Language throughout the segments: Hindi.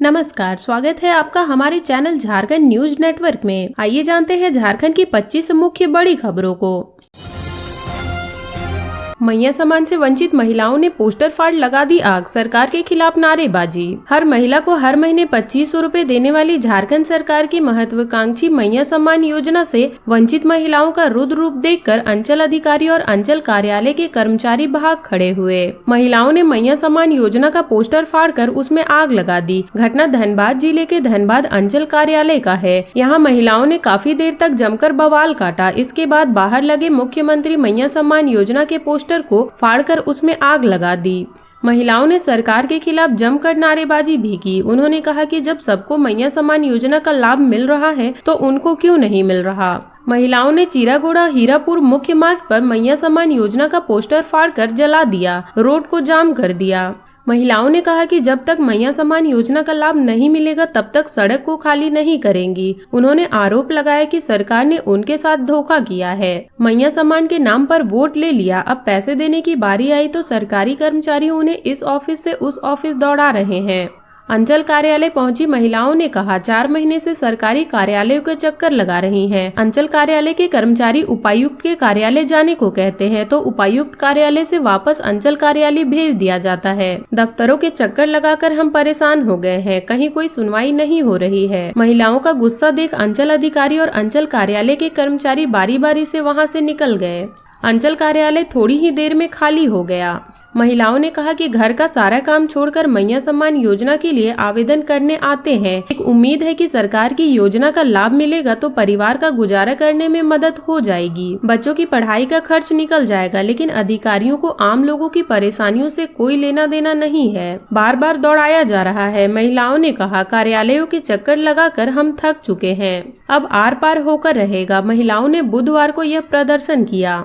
नमस्कार, स्वागत है आपका हमारे चैनल झारखंड न्यूज नेटवर्क में। आइए जानते हैं झारखंड की 25 मुख्य बड़ी खबरों को। मैया सम्मान से वंचित महिलाओं ने पोस्टर फाड़ लगा दी आग, सरकार के खिलाफ नारेबाजी। हर महिला को हर महीने 2500 रूपए देने वाली झारखंड सरकार की महत्वाकांक्षी मैया सम्मान योजना से वंचित महिलाओं का रुद्र रूप देखकर अंचल अधिकारी और अंचल कार्यालय के कर्मचारी भाग खड़े हुए। महिलाओं ने मैया सम्मान योजना का पोस्टर फाड़कर उसमें आग लगा दी। घटना धनबाद जिले के धनबाद अंचल कार्यालय का है। यहाँ महिलाओं ने काफी देर तक जमकर बवाल काटा। इसके बाद बाहर लगे मुख्यमंत्री मैया सम्मान योजना के पोस्टर को फाड़कर उसमें आग लगा दी। महिलाओं ने सरकार के खिलाफ जमकर नारेबाजी भी की। उन्होंने कहा कि जब सबको मैया सम्मान योजना का लाभ मिल रहा है तो उनको क्यों नहीं मिल रहा। महिलाओं ने चिरागोड़ा हीरापुर मुख्य मार्ग पर मैया सम्मान योजना का पोस्टर फाड़कर जला दिया, रोड को जाम कर दिया। महिलाओं ने कहा कि जब तक मैया सम्मान योजना का लाभ नहीं मिलेगा तब तक सड़क को खाली नहीं करेंगी। उन्होंने आरोप लगाया कि सरकार ने उनके साथ धोखा किया है। मैया सम्मान के नाम पर वोट ले लिया, अब पैसे देने की बारी आई तो सरकारी कर्मचारी उन्हें इस ऑफिस से उस ऑफिस दौड़ा रहे हैं। अंचल कार्यालय पहुंची महिलाओं ने कहा 4 महीने से सरकारी कार्यालयों के चक्कर लगा रही हैं। अंचल कार्यालय के कर्मचारी उपायुक्त के कार्यालय जाने को कहते हैं तो उपायुक्त कार्यालय से वापस अंचल कार्यालय भेज दिया जाता है। दफ्तरों के चक्कर लगाकर हम परेशान हो गए हैं, कहीं कोई सुनवाई नहीं हो रही है। महिलाओं का गुस्सा देख अंचल अधिकारी और अंचल कार्यालय के कर्मचारी बारी बारी से वहां से निकल गए। अंचल कार्यालय थोड़ी ही देर में खाली हो गया। महिलाओं ने कहा कि घर का सारा काम छोड़कर मैया सम्मान योजना के लिए आवेदन करने आते हैं। एक उम्मीद है कि सरकार की योजना का लाभ मिलेगा तो परिवार का गुजारा करने में मदद हो जाएगी, बच्चों की पढ़ाई का खर्च निकल जाएगा। लेकिन अधिकारियों को आम लोगों की परेशानियों से कोई लेना देना नहीं है, बार बार दौड़ाया जा रहा है। महिलाओं ने कहा कार्यालयों के चक्कर लगाकर हम थक चुके हैं, अब आर पार होकर रहेगा। महिलाओं ने बुधवार को यह प्रदर्शन किया।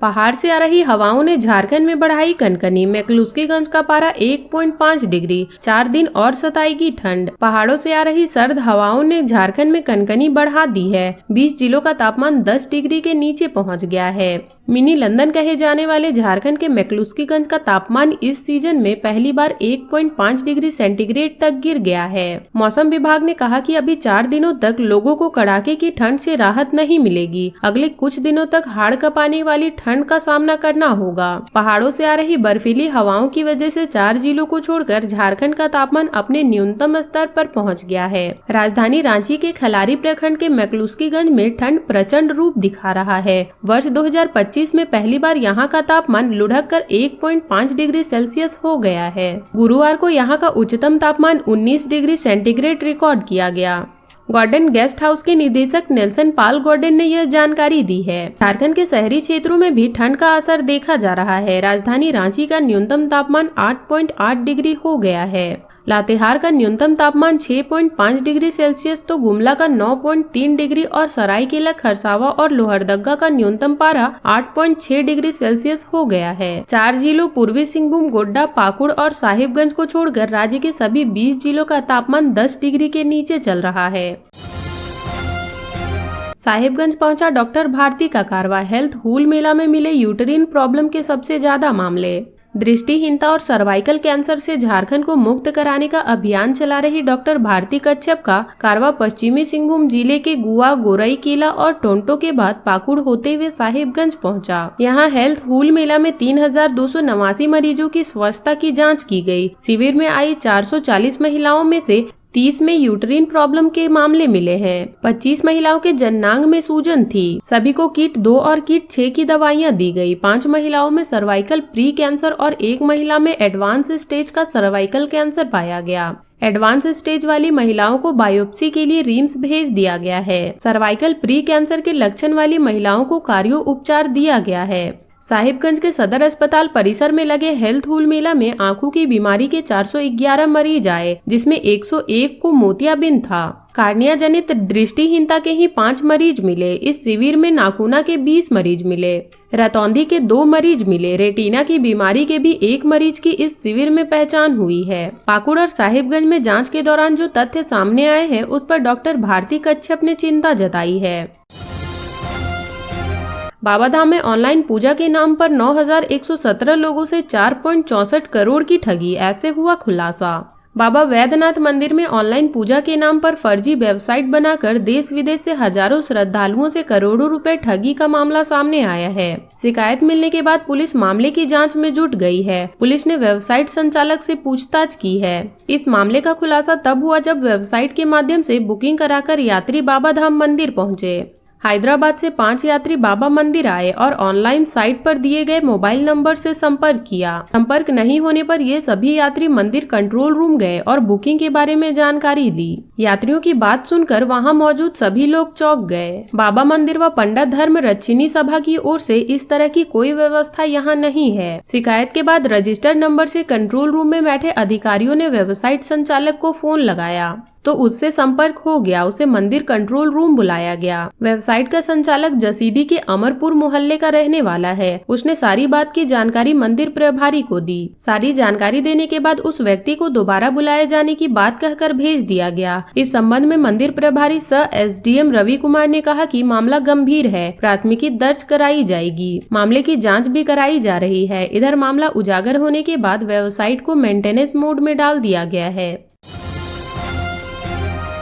पहाड़ से आ रही हवाओं ने झारखंड में बढ़ाई कनकनी। मैक्लुस्कीगंज का पारा 1.5 डिग्री, 4 दिन और सताएगी ठंड। पहाड़ों से आ रही सर्द हवाओं ने झारखंड में कनकनी बढ़ा दी है। 20 जिलों का तापमान 10 डिग्री के नीचे पहुंच गया है। मिनी लंदन कहे जाने वाले झारखंड के मैक्लुस्कीगंज का तापमान इस सीजन में पहली बार 1.5 डिग्री सेंटीग्रेड तक गिर गया है। मौसम विभाग ने कहा कि अभी 4 दिनों तक लोगों को कड़ाके की ठंड से राहत नहीं मिलेगी। अगले कुछ दिनों तक हाड़ कपाने वाली ठंड का सामना करना होगा। पहाड़ों से आ रही बर्फीली हवाओं की वजह से 4 जिलों को छोड़कर झारखंड का तापमान अपने न्यूनतम स्तर पर पहुंच गया है। राजधानी रांची के खलारी प्रखंड के मैक्लुस्कीगंज में ठंड प्रचंड रूप दिखा रहा है। वर्ष 2025 में पहली बार यहां का तापमान लुढ़क कर 1.5 डिग्री सेल्सियस हो गया है। गुरुवार को यहां का उच्चतम तापमान 19 डिग्री सेंटीग्रेड रिकॉर्ड किया गया। गॉर्डन गेस्ट हाउस के निदेशक नेल्सन पाल गॉर्डन ने यह जानकारी दी है। झारखंड के शहरी क्षेत्रों में भी ठंड का असर देखा जा रहा है। राजधानी रांची का न्यूनतम तापमान 8.8 डिग्री हो गया है। लातेहार का न्यूनतम तापमान 6.5 डिग्री सेल्सियस तो गुमला का 9.3 डिग्री और सरायकेला खरसावा और लोहरदगा का न्यूनतम पारा 8.6 डिग्री सेल्सियस हो गया है। 4 जिलों पूर्वी सिंहभूम, गोड्डा, पाकुड़ और साहिबगंज को छोड़कर राज्य के सभी 20 जिलों का तापमान 10 डिग्री के नीचे चल रहा है। साहिबगंज पहुंचा डॉक्टर भारती का कारवा। हेल्थ हूल मेला में मिले यूटेरिन प्रॉब्लम के सबसे ज्यादा मामले। दृष्टिहीनता और सर्वाइकल कैंसर से झारखंड को मुक्त कराने का अभियान चला रही डॉक्टर भारती कच्छप का कारवा पश्चिमी सिंहभूम जिले के गुआ, गोरईकेला और टोंटो के बाद पाकुड़ होते हुए साहिबगंज पहुंचा। यहां हेल्थ हूल मेला में 3289 मरीजों की स्वास्थ्य की जांच की गई। शिविर में आई 440 महिलाओं में से 30 में यूटेरिन प्रॉब्लम के मामले मिले हैं। 25 महिलाओं के जननांग में सूजन थी। सभी को किट 2 और किट 6 की दवाइयां दी गई। 5 महिलाओं में सर्वाइकल प्री कैंसर और 1 महिला में एडवांस स्टेज का सर्वाइकल कैंसर पाया गया। एडवांस स्टेज वाली महिलाओं को बायोप्सी के लिए रिम्स भेज दिया गया है। सर्वाइकल प्री कैंसर के लक्षण वाली महिलाओं को कार्यो उपचार दिया गया है। साहिबगंज के सदर अस्पताल परिसर में लगे हेल्थ हूल मेला में आंखों की बीमारी के 411 मरीज आए, जिसमें 101 को मोतियाबिंद था। कार्निया जनित दृष्टिहीनता के ही 5 मरीज मिले। इस शिविर में नाखूना के 20 मरीज मिले। रतौंधी के 2 मरीज मिले। रेटिना की बीमारी के भी 1 मरीज की इस शिविर में पहचान हुई है। पाकुड़ और साहिबगंज में जांच के दौरान जो तथ्य सामने आए हैं उस पर डॉक्टर भारती कच्छप ने चिंता जताई है। बाबाधाम में ऑनलाइन पूजा के नाम पर 9,117 लोगों से 4.64 करोड़ की ठगी, ऐसे हुआ खुलासा। बाबा वैद्यनाथ मंदिर में ऑनलाइन पूजा के नाम पर फर्जी वेबसाइट बनाकर देश विदेश से हजारों श्रद्धालुओं से करोड़ों रुपए ठगी का मामला सामने आया है। शिकायत मिलने के बाद पुलिस मामले की जांच में जुट गई है। पुलिस ने वेबसाइट संचालक से पूछताछ की है। इस मामले का खुलासा तब हुआ जब वेबसाइट के माध्यम से बुकिंग कराकर यात्री बाबाधाम मंदिर पहुंचे। हैदराबाद से 5 यात्री बाबा मंदिर आए और ऑनलाइन साइट पर दिए गए मोबाइल नंबर से संपर्क किया। संपर्क नहीं होने पर ये सभी यात्री मंदिर कंट्रोल रूम गए और बुकिंग के बारे में जानकारी ली। यात्रियों की बात सुनकर वहां मौजूद सभी लोग चौंक गए। बाबा मंदिर व पंडित धर्म रक्षिणी सभा की ओर से इस तरह की कोई व्यवस्था यहाँ नहीं है। शिकायत के बाद रजिस्टर्ड नंबर से कंट्रोल रूम में बैठे अधिकारियों ने वेबसाइट संचालक को फोन लगाया तो उससे संपर्क हो गया। उसे मंदिर कंट्रोल रूम बुलाया गया। वेबसाइट का संचालक जसीडी के अमरपुर मोहल्ले का रहने वाला है। उसने सारी बात की जानकारी मंदिर प्रभारी को दी। सारी जानकारी देने के बाद उस व्यक्ति को दोबारा बुलाए जाने की बात कहकर भेज दिया गया। इस संबंध में मंदिर प्रभारी सह एसडीएम रवि कुमार ने कहा कि मामला गंभीर है, प्राथमिकी दर्ज कराई जाएगी। मामले की जाँच भी कराई जा रही है। इधर मामला उजागर होने के बाद वेबसाइट को मेंटेनेंस मोड में डाल दिया गया है।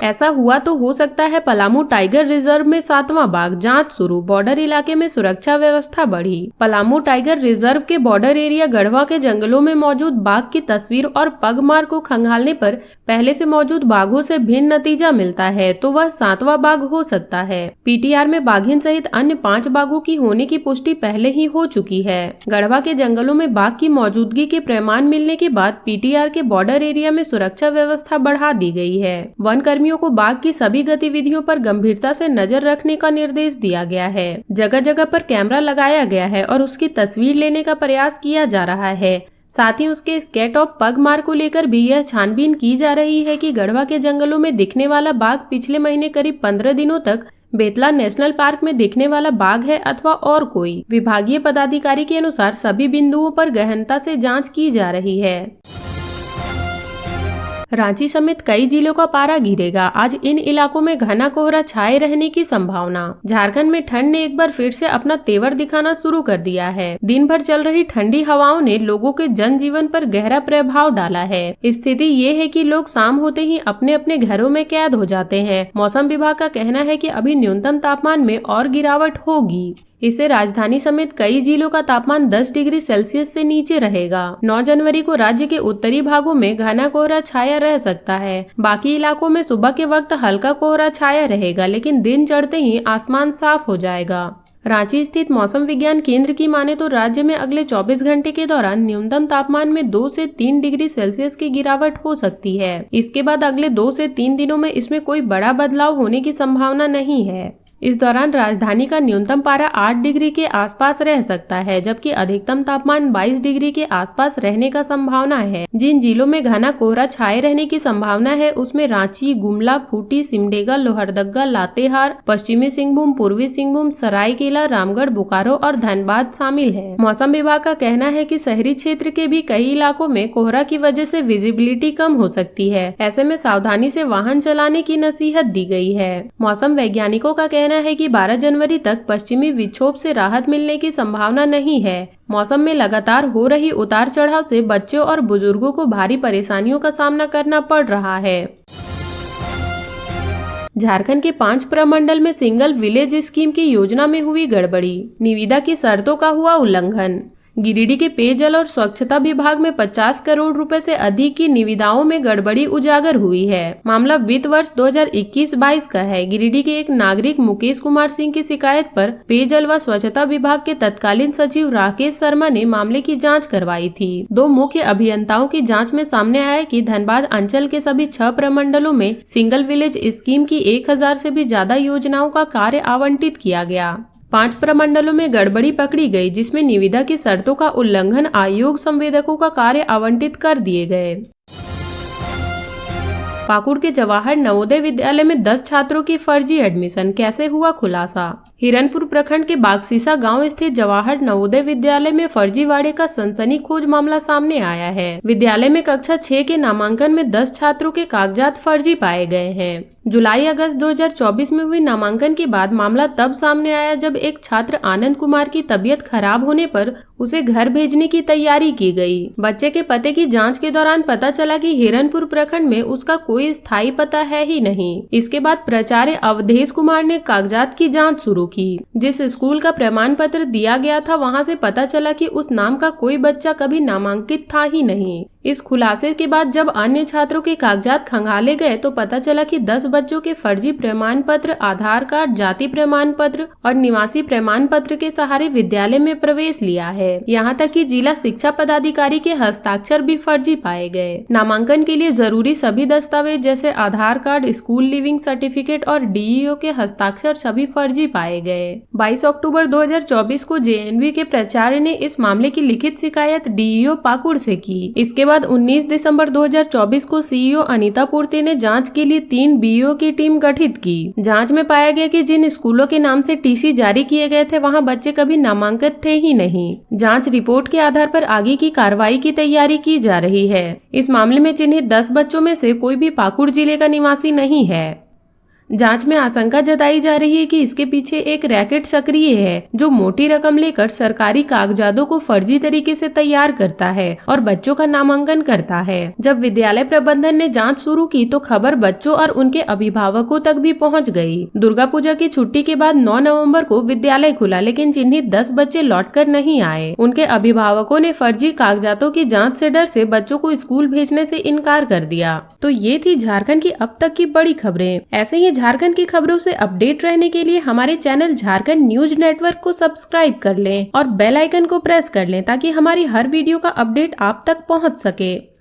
ऐसा हुआ तो हो सकता है पलामू टाइगर रिजर्व में 7वां बाघ, जांच शुरू। बॉर्डर इलाके में सुरक्षा व्यवस्था बढ़ी। पलामू टाइगर रिजर्व के बॉर्डर एरिया गढ़वा के जंगलों में मौजूद बाघ की तस्वीर और पगमार्क को खंगालने पर पहले से मौजूद बाघों से भिन्न नतीजा मिलता है तो वह 7वां बाघ हो सकता है। पीटीआर में बाघिन सहित अन्य 5 बाघों की होने की पुष्टि पहले ही हो चुकी है। गढ़वा के जंगलों में बाघ की मौजूदगी के प्रमाण मिलने के बाद पीटीआर के बॉर्डर एरिया में सुरक्षा व्यवस्था बढ़ा दी गई है। वन कर्मियों को बाघ की सभी गतिविधियों पर गंभीरता से नजर रखने का निर्देश दिया गया है। जगह जगह पर कैमरा लगाया गया है और उसकी तस्वीर लेने का प्रयास किया जा रहा है। साथ ही उसके स्केट ऑफ पगमार्क को लेकर भी यह छानबीन की जा रही है कि गढ़वा के जंगलों में दिखने वाला बाघ पिछले महीने करीब 15 दिनों तक बेतला नेशनल पार्क में दिखने वाला बाघ है अथवा और कोई। विभागीय पदाधिकारी के अनुसार सभी बिंदुओं पर गहनता से जांच की जा रही है। रांची समेत कई जिलों का पारा गिरेगा। आज इन इलाकों में घना कोहरा छाए रहने की संभावना। झारखंड में ठंड ने एक बार फिर से अपना तेवर दिखाना शुरू कर दिया है। दिन भर चल रही ठंडी हवाओं ने लोगों के जनजीवन पर गहरा प्रभाव डाला है। स्थिति ये है कि लोग शाम होते ही अपने अपने घरों में कैद हो जाते हैं। मौसम विभाग का कहना है कि अभी न्यूनतम तापमान में और गिरावट होगी। इससे राजधानी समेत कई जिलों का तापमान 10 डिग्री सेल्सियस से नीचे रहेगा। 9 जनवरी को राज्य के उत्तरी भागों में घना कोहरा छाया रह सकता है। बाकी इलाकों में सुबह के वक्त हल्का कोहरा छाया रहेगा, लेकिन दिन चढ़ते ही आसमान साफ हो जाएगा। रांची स्थित मौसम विज्ञान केंद्र की माने तो राज्य में अगले 24 घंटे के दौरान न्यूनतम तापमान में 2 से 3 डिग्री सेल्सियस की गिरावट हो सकती है। इसके बाद अगले 2 से 3 दिनों में इसमें कोई बड़ा बदलाव होने की संभावना नहीं है। इस दौरान राजधानी का न्यूनतम पारा 8 डिग्री के आसपास रह सकता है, जबकि अधिकतम तापमान 22 डिग्री के आसपास रहने का संभावना है। जिन जिलों में घना कोहरा छाए रहने की संभावना है उसमें रांची, गुमला, खूंटी, सिमडेगा, लोहरदगा, लातेहार, पश्चिमी सिंहभूम, पूर्वी सिंहभूम, सरायकेला, रामगढ़, बोकारो और धनबाद शामिल है। मौसम विभाग का कहना है कि शहरी क्षेत्र के भी कई इलाकों में कोहरा की वजह से विजिबिलिटी कम हो सकती है। ऐसे में सावधानी से वाहन चलाने की नसीहत दी गई है। मौसम वैज्ञानिकों का कहना है कि 12 जनवरी तक पश्चिमी विक्षोभ से राहत मिलने की संभावना नहीं है। मौसम में लगातार हो रही उतार चढ़ाव से बच्चों और बुजुर्गों को भारी परेशानियों का सामना करना पड़ रहा है। झारखंड के 5 प्रमंडल में सिंगल विलेज स्कीम की योजना में हुई गड़बड़ी। निविदा की शर्तों का हुआ उल्लंघन। गिरिडीह के पेयजल और स्वच्छता विभाग में 50 करोड़ रुपए से अधिक की निविदाओं में गड़बड़ी उजागर हुई है। मामला वित्त वर्ष 2021-22 का है। गिरिडीह के एक नागरिक मुकेश कुमार सिंह की शिकायत पर पेयजल व स्वच्छता विभाग के तत्कालीन सचिव राकेश शर्मा ने मामले की जांच करवाई थी। 2 मुख्य अभियंताओं की जांच में सामने आया कि धनबाद अंचल के सभी 6 प्रमंडलों में सिंगल विलेज स्कीम की 1000 से भी ज्यादा योजनाओं का कार्य आवंटित किया गया। 5 प्रमंडलों में गड़बड़ी पकड़ी गई, जिसमें निविदा की शर्तों का उल्लंघन, आयोग संवेदकों का कार्य आवंटित कर दिए गए। पाकुड़ के जवाहर नवोदय विद्यालय में 10 छात्रों की फर्जी एडमिशन, कैसे हुआ खुलासा। हिरनपुर प्रखंड के बागसीसा गांव स्थित जवाहर नवोदय विद्यालय में फर्जीवाड़े का सनसनीखेज मामला सामने आया है। विद्यालय में कक्षा 6 के नामांकन में 10 छात्रों के कागजात फर्जी पाए गए हैं। जुलाई-अगस्त 2024 में हुई नामांकन के बाद मामला तब सामने आया जब एक छात्र आनंद कुमार की तबीयत खराब होने पर उसे घर भेजने की तैयारी की गई। बच्चे के पते की जांच के दौरान पता चला कि हिरनपुर प्रखंड में उसका कोई स्थायी पता है ही नहीं। इसके बाद प्राचार्य अवधेश कुमार ने कागजात की जांच शुरू की। जिस स्कूल का प्रमाण पत्र दिया गया था वहां से पता चला कि उस नाम का कोई बच्चा कभी नामांकित था ही नहीं। इस खुलासे के बाद जब अन्य छात्रों के कागजात खंगाले गए तो पता चला कि 10 बच्चों के फर्जी प्रमाण पत्र, आधार कार्ड, जाति प्रमाण पत्र और निवासी प्रमाण पत्र के सहारे विद्यालय में प्रवेश लिया है। यहाँ तक कि जिला शिक्षा पदाधिकारी के हस्ताक्षर भी फर्जी पाए गए। नामांकन के लिए जरूरी सभी दस्तावेज जैसे आधार कार्ड, स्कूल लिविंग सर्टिफिकेट और डीईओ के हस्ताक्षर सभी फर्जी पाए गए। 22 अक्टूबर 2024 को जेएनवी के प्राचार्य ने इस मामले की लिखित शिकायत डीईओ पाकुड़ से की। इसके बाद 19 दिसंबर 2024 को सीईओ अनीता पूर्ति ने जांच के लिए 3 बीईओ की टीम गठित की। जांच में पाया गया कि जिन स्कूलों के नाम से टीसी जारी किए गए थे वहां बच्चे कभी नामांकित थे ही नहीं। जांच रिपोर्ट के आधार पर आगे की कार्रवाई की तैयारी की जा रही है। इस मामले में चिन्हित 10 बच्चों में से कोई भी पाकुड़ जिले का निवासी नहीं है। जांच में आशंका जताई जा रही है कि इसके पीछे एक रैकेट सक्रिय है जो मोटी रकम लेकर सरकारी कागजातों को फर्जी तरीके से तैयार करता है और बच्चों का नामांकन करता है। जब विद्यालय प्रबंधन ने जांच शुरू की तो खबर बच्चों और उनके अभिभावकों तक भी पहुंच गई। दुर्गा पूजा की छुट्टी के बाद 9 नवंबर को विद्यालय खुला, लेकिन चिन्हित 10 बच्चे लौटकर नहीं आए। उनके अभिभावकों ने फर्जी कागजातों की जाँच से डर से बच्चों को स्कूल भेजने से इनकार कर दिया। तो ये थी झारखंड की अब तक की बड़ी खबरें। ऐसे ही झारखंड की खबरों से अपडेट रहने के लिए हमारे चैनल झारखंड न्यूज नेटवर्क को सब्सक्राइब कर लें और बेल आइकन को प्रेस कर लें ताकि हमारी हर वीडियो का अपडेट आप तक पहुंच सके।